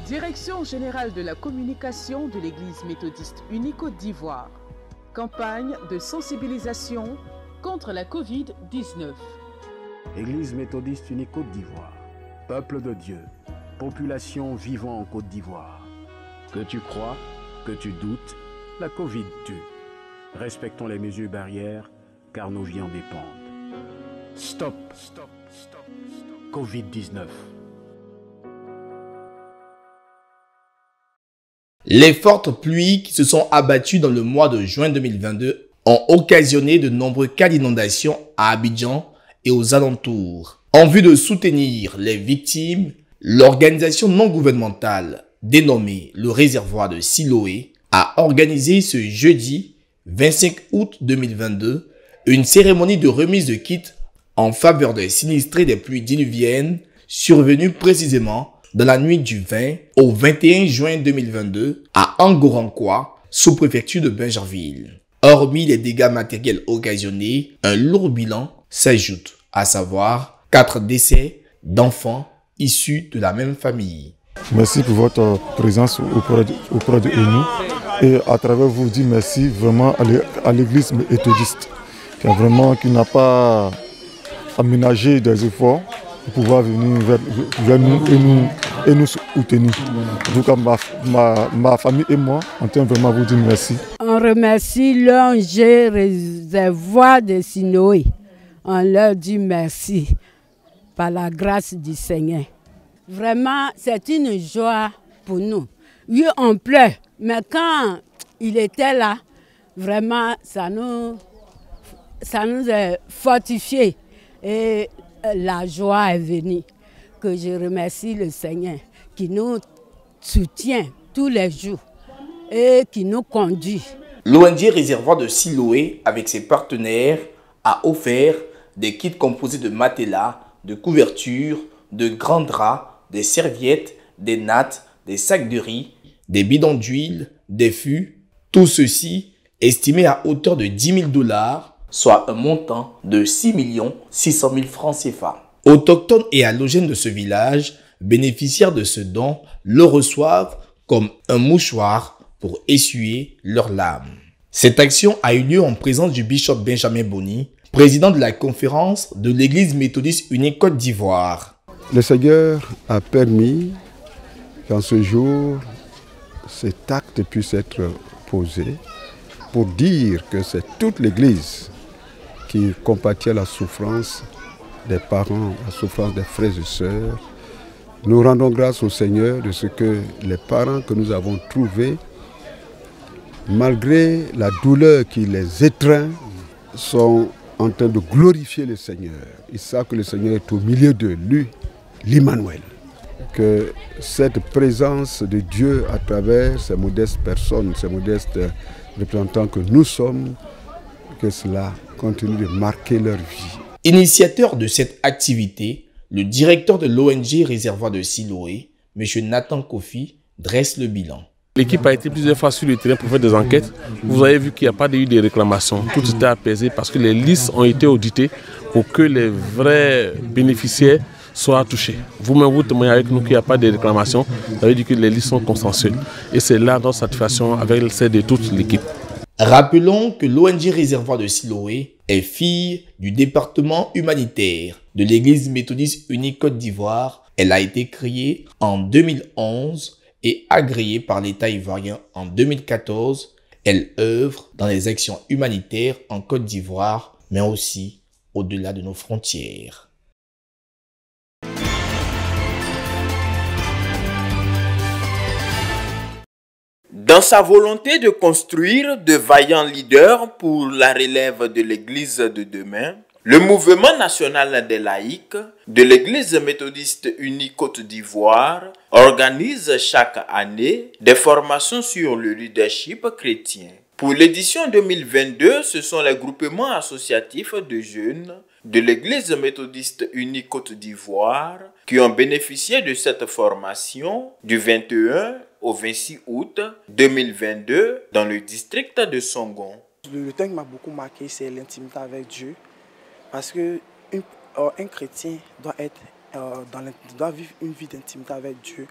Direction générale de la communication de l'Église méthodiste unie Côte d'Ivoire. Campagne de sensibilisation contre la Covid-19. Église méthodiste unie Côte d'Ivoire. Peuple de Dieu, population vivant en Côte d'Ivoire. Que tu crois, que tu doutes, la Covid tue. Respectons les mesures barrières, car nos vies en dépendent. Stop, stop, stop, stop. Covid-19. Les fortes pluies qui se sont abattues dans le mois de juin 2022 ont occasionné de nombreux cas d'inondations à Abidjan et aux alentours. En vue de soutenir les victimes, l'organisation non gouvernementale dénommée le réservoir de Siloé a organisé ce jeudi 25 août 2022 une cérémonie de remise de kits en faveur des sinistrés des pluies diluviennes survenues précisément dans la nuit du 20 au 21 juin 2022 à Angorankwa, sous-préfecture de Bingerville. Hormis les dégâts matériels occasionnés, un lourd bilan s'ajoute, à savoir 4 décès d'enfants issus de la même famille. Merci pour votre présence auprès de nous et à travers vous dire merci vraiment à l'église méthodiste qui n'a pas aménagé des efforts pour pouvoir venir vers nous et nous soutenir. En tout cas, ma famille et moi, on tient vraiment à vous dire merci. On remercie l'ONG Réservoir de Siloé. On leur dit merci par la grâce du Seigneur. Vraiment, c'est une joie pour nous. Oui, on pleure, mais quand il était là, vraiment, ça nous a fortifiés. Et la joie est venue. Que je remercie le Seigneur qui nous soutient tous les jours et qui nous conduit. L'ONG Réservoir de Siloé, avec ses partenaires, a offert des kits composés de matelas, de couvertures, de grands draps, des serviettes, des nattes, des sacs de riz, des bidons d'huile, des fûts. Tout ceci estimé à hauteur de 10 000 $, soit un montant de 6 600 000 francs CFA. Autochtones et allogènes de ce village, bénéficiaires de ce don, le reçoivent comme un mouchoir pour essuyer leurs larmes. Cette action a eu lieu en présence du bishop Benjamin Boni, président de la conférence de l'Église méthodiste unie Côte d'Ivoire. Le Seigneur a permis qu'en ce jour, cet acte puisse être posé pour dire que c'est toute l'Église qui compatit à la souffrance des parents, la souffrance des frères et sœurs. Nous rendons grâce au Seigneur de ce que les parents que nous avons trouvés, malgré la douleur qui les étreint, sont en train de glorifier le Seigneur. Ils savent que le Seigneur est au milieu de lui, l'Immanuel. Que cette présence de Dieu à travers ces modestes personnes, ces modestes représentants que nous sommes, que cela continue de marquer leur vie. Initiateur de cette activité, le directeur de l'ONG Réservoir de Siloé, M. Nathan Kofi, dresse le bilan. L'équipe a été plusieurs fois sur le terrain pour faire des enquêtes. Vous avez vu qu'il n'y a pas eu de réclamations. Tout était apaisé parce que les listes ont été auditées pour que les vrais bénéficiaires soient touchés. Vous-même, vous témoignez avec nous qu'il n'y a pas de réclamations. Ça veut dire que les listes sont consensuelles. Et c'est là notre satisfaction avec celle de toute l'équipe. Rappelons que l'ONG Réservoir de Siloé est fille du département humanitaire de l'Église méthodiste unie Côte d'Ivoire. Elle a été créée en 2011 et agréée par l'État ivoirien en 2014. Elle œuvre dans les actions humanitaires en Côte d'Ivoire, mais aussi au-delà de nos frontières. Dans sa volonté de construire de vaillants leaders pour la relève de l'Église de demain, le mouvement national des laïcs de l'Église méthodiste unie Côte d'Ivoire organise chaque année des formations sur le leadership chrétien. Pour l'édition 2022, ce sont les groupements associatifs de jeunes de l'Église méthodiste unie Côte d'Ivoire qui ont bénéficié de cette formation du 21 au 26 août 2022 dans le district de Songon. Le temps qui m'a beaucoup marqué, c'est l'intimité avec Dieu. Parce qu'un chrétien doit être doit vivre une vie d'intimité avec Dieu.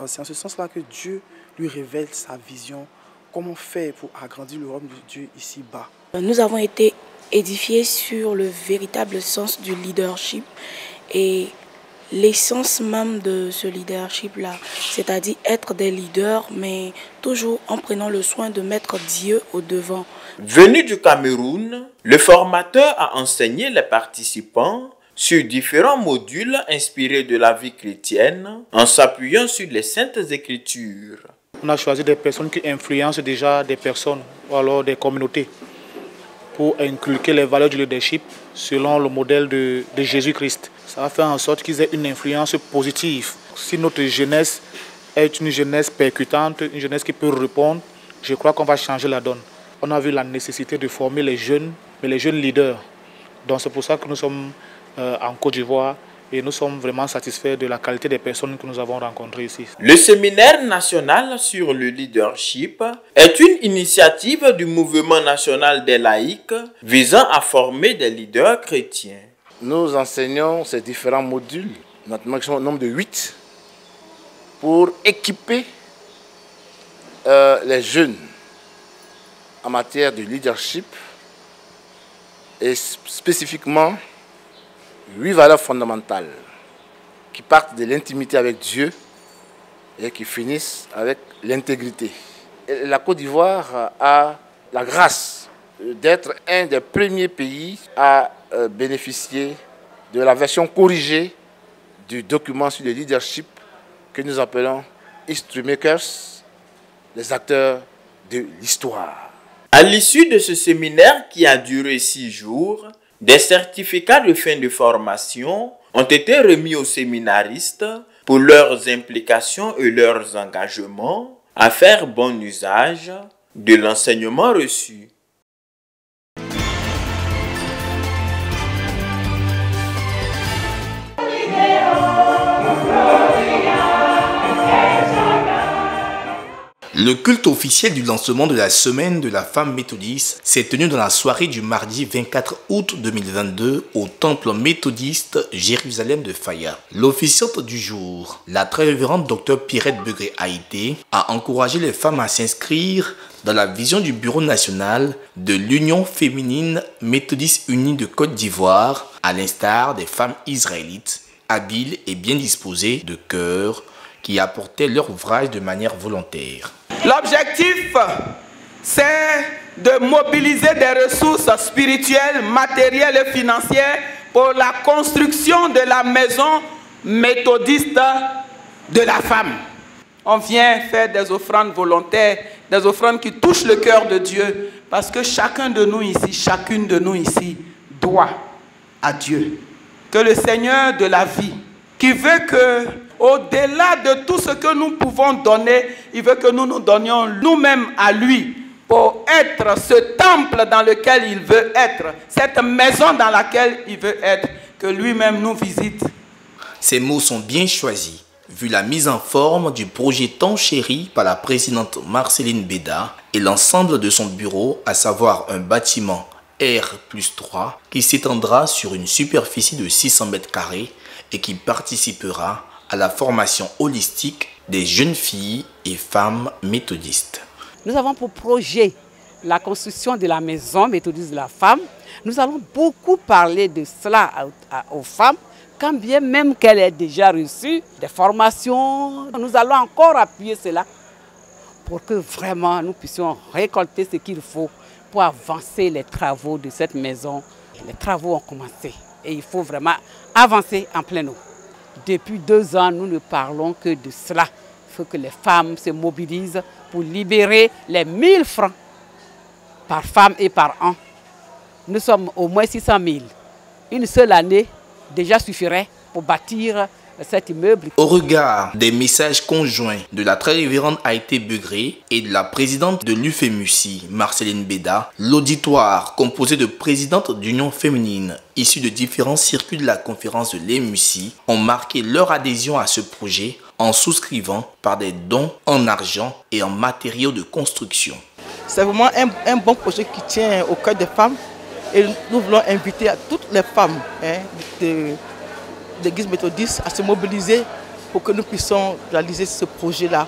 C'est en ce sens-là que Dieu lui révèle sa vision. Comment faire pour agrandir le royaume de Dieu ici-bas? Nous avons été édifiés sur le véritable sens du leadership et l'essence même de ce leadership-là, c'est-à-dire être des leaders, mais toujours en prenant le soin de mettre Dieu au devant. Venu du Cameroun, le formateur a enseigné les participants sur différents modules inspirés de la vie chrétienne en s'appuyant sur les Saintes Écritures. On a choisi des personnes qui influencent déjà des personnes ou alors des communautés pour inculquer les valeurs du leadership selon le modèle de Jésus-Christ. Ça va faire en sorte qu'ils aient une influence positive. Si notre jeunesse est une jeunesse percutante, une jeunesse qui peut répondre, je crois qu'on va changer la donne. On a vu la nécessité de former les jeunes, mais les jeunes leaders. Donc c'est pour ça que nous sommes en Côte d'Ivoire et nous sommes vraiment satisfaits de la qualité des personnes que nous avons rencontrées ici. Le séminaire national sur le leadership est une initiative du mouvement national des laïcs visant à former des leaders chrétiens. Nous enseignons ces différents modules, notre maximum nombre de 8, pour équiper les jeunes en matière de leadership et spécifiquement 8 valeurs fondamentales qui partent de l'intimité avec Dieu et qui finissent avec l'intégrité. La Côte d'Ivoire a la grâce d'être un des premiers pays à bénéficier de la version corrigée du document sur le leadership que nous appelons History Makers, les acteurs de l'histoire. À l'issue de ce séminaire qui a duré 6 jours, des certificats de fin de formation ont été remis aux séminaristes pour leurs implications et leurs engagements à faire bon usage de l'enseignement reçu. Le culte officiel du lancement de la semaine de la femme méthodiste s'est tenu dans la soirée du mardi 24 août 2022 au temple méthodiste Jérusalem de Faya. L'officiante du jour, la très révérende Dr Pierrette Begré Haïté, a encouragé les femmes à s'inscrire dans la vision du Bureau national de l'Union féminine méthodiste unie de Côte d'Ivoire, à l'instar des femmes israélites, habiles et bien disposées de cœur, qui apportaient leur ouvrage de manière volontaire. L'objectif, c'est de mobiliser des ressources spirituelles, matérielles et financières pour la construction de la maison méthodiste de la femme. On vient faire des offrandes volontaires, des offrandes qui touchent le cœur de Dieu, parce que chacun de nous ici, chacune de nous ici, doit à Dieu. Que le Seigneur de la vie, qui veut que au-delà de tout ce que nous pouvons donner, il veut que nous nous donnions nous-mêmes à lui pour être ce temple dans lequel il veut être, cette maison dans laquelle il veut être, que lui-même nous visite. Ces mots sont bien choisis, vu la mise en forme du projet tant chéri par la présidente Marceline Béda et l'ensemble de son bureau, à savoir un bâtiment R+3 qui s'étendra sur une superficie de 600 mètres carrés et qui participera à la formation holistique des jeunes filles et femmes méthodistes. Nous avons pour projet la construction de la maison méthodiste de la femme. Nous allons beaucoup parler de cela aux femmes, quand bien même qu'elle ait déjà reçu des formations. Nous allons encore appuyer cela pour que vraiment nous puissions récolter ce qu'il faut pour avancer les travaux de cette maison. Les travaux ont commencé et il faut vraiment avancer en plein eau. Depuis 2 ans, nous ne parlons que de cela. Il faut que les femmes se mobilisent pour libérer les 1000 francs par femme et par an. Nous sommes au moins 600 000. Une seule année déjà suffirait pour bâtir cet immeuble. Au regard des messages conjoints de la très révérende Haïté Begré et de la présidente de l'UFEMUSI, Marceline Béda, l'auditoire composé de présidentes d'union féminine issues de différents circuits de la conférence de l'EMUSI ont marqué leur adhésion à ce projet en souscrivant par des dons en argent et en matériaux de construction. C'est vraiment un bon projet qui tient au cœur des femmes et nous voulons inviter à toutes les femmes l'Église méthodiste à se mobiliser pour que nous puissions réaliser ce projet-là.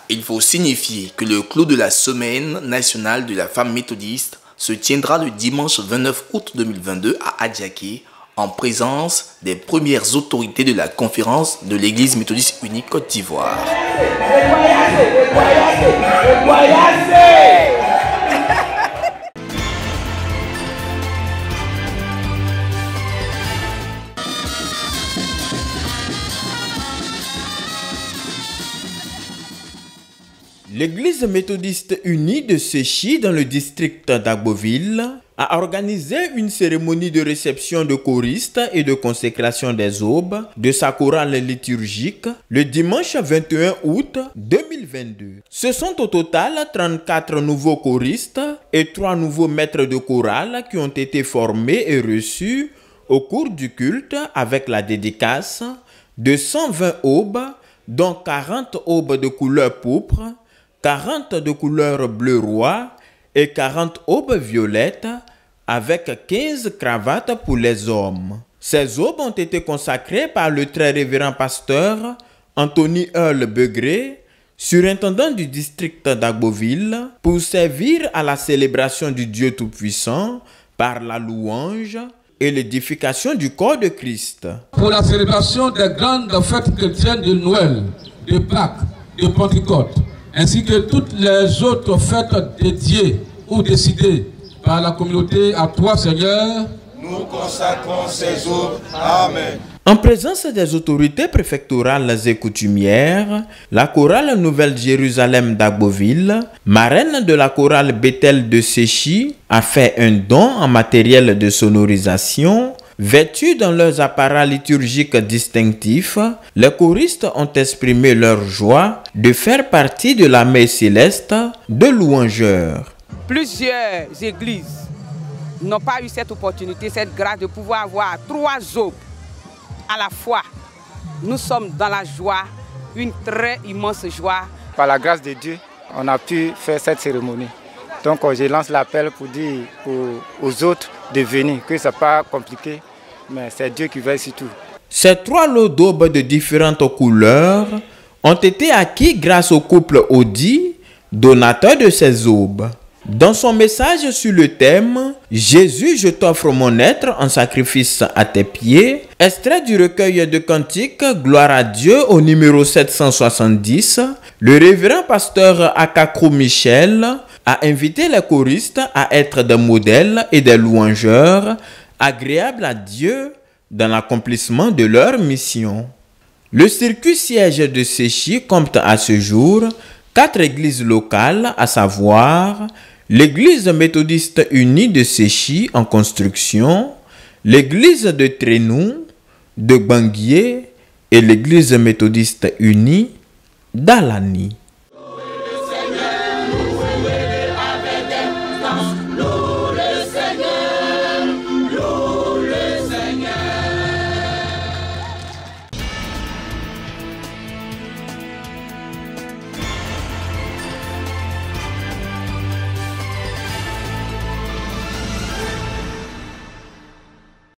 Il faut signifier que le clou de la Semaine nationale de la femme méthodiste se tiendra le dimanche 29 août 2022 à Adjaké, en présence des premières autorités de la conférence de l'Église méthodiste unie Côte d'Ivoire. L'église méthodiste unie de Séchy dans le district d'Agboville a organisé une cérémonie de réception de choristes et de consécration des aubes de sa chorale liturgique le dimanche 21 août 2022. Ce sont au total 34 nouveaux choristes et 3 nouveaux maîtres de chorale qui ont été formés et reçus au cours du culte avec la dédicace de 120 aubes, dont 40 aubes de couleur pourpre, 40 de couleur bleu roi et 40 aubes violettes avec 15 cravates pour les hommes. Ces aubes ont été consacrées par le très révérend pasteur Anthony Earl Begré, surintendant du district d'Agboville, pour servir à la célébration du Dieu Tout-Puissant par la louange et l'édification du corps de Christ. Pour la célébration des grandes fêtes chrétiennes de Noël, de Pâques, de Pentecôte, ainsi que toutes les autres fêtes dédiées ou décidées par la communauté à toi, Seigneur, nous consacrons ces aubes. Amen. En présence des autorités préfectorales et coutumières, la chorale Nouvelle-Jérusalem d'Agboville, marraine de la chorale Bethel de Séchy, a fait un don en matériel de sonorisation. Vêtus dans leurs apparats liturgiques distinctifs, les choristes ont exprimé leur joie de faire partie de la messe céleste de louangeurs. Plusieurs églises n'ont pas eu cette opportunité, cette grâce de pouvoir avoir 3 aubes à la fois. Nous sommes dans la joie, une très immense joie. Par la grâce de Dieu, on a pu faire cette cérémonie. Donc je lance l'appel pour dire aux autres de venir, que ce n'est pas compliqué, mais c'est Dieu qui veille sur tout. Ces 3 lots d'aubes de différentes couleurs ont été acquis grâce au couple Audi, donateur de ces aubes. Dans son message sur le thème « Jésus, je t'offre mon être en sacrifice à tes pieds », extrait du recueil de cantiques « Gloire à Dieu » au numéro 770, le révérend pasteur Akakrou Michel a invité les choristes à être des modèles et des louangeurs agréables à Dieu dans l'accomplissement de leur mission. Le circuit siège de Séchy compte à ce jour 4 églises locales, à savoir l'église méthodiste unie de Séchy en construction, l'église de Trénou, de Banguier et l'église méthodiste unie d'Alani.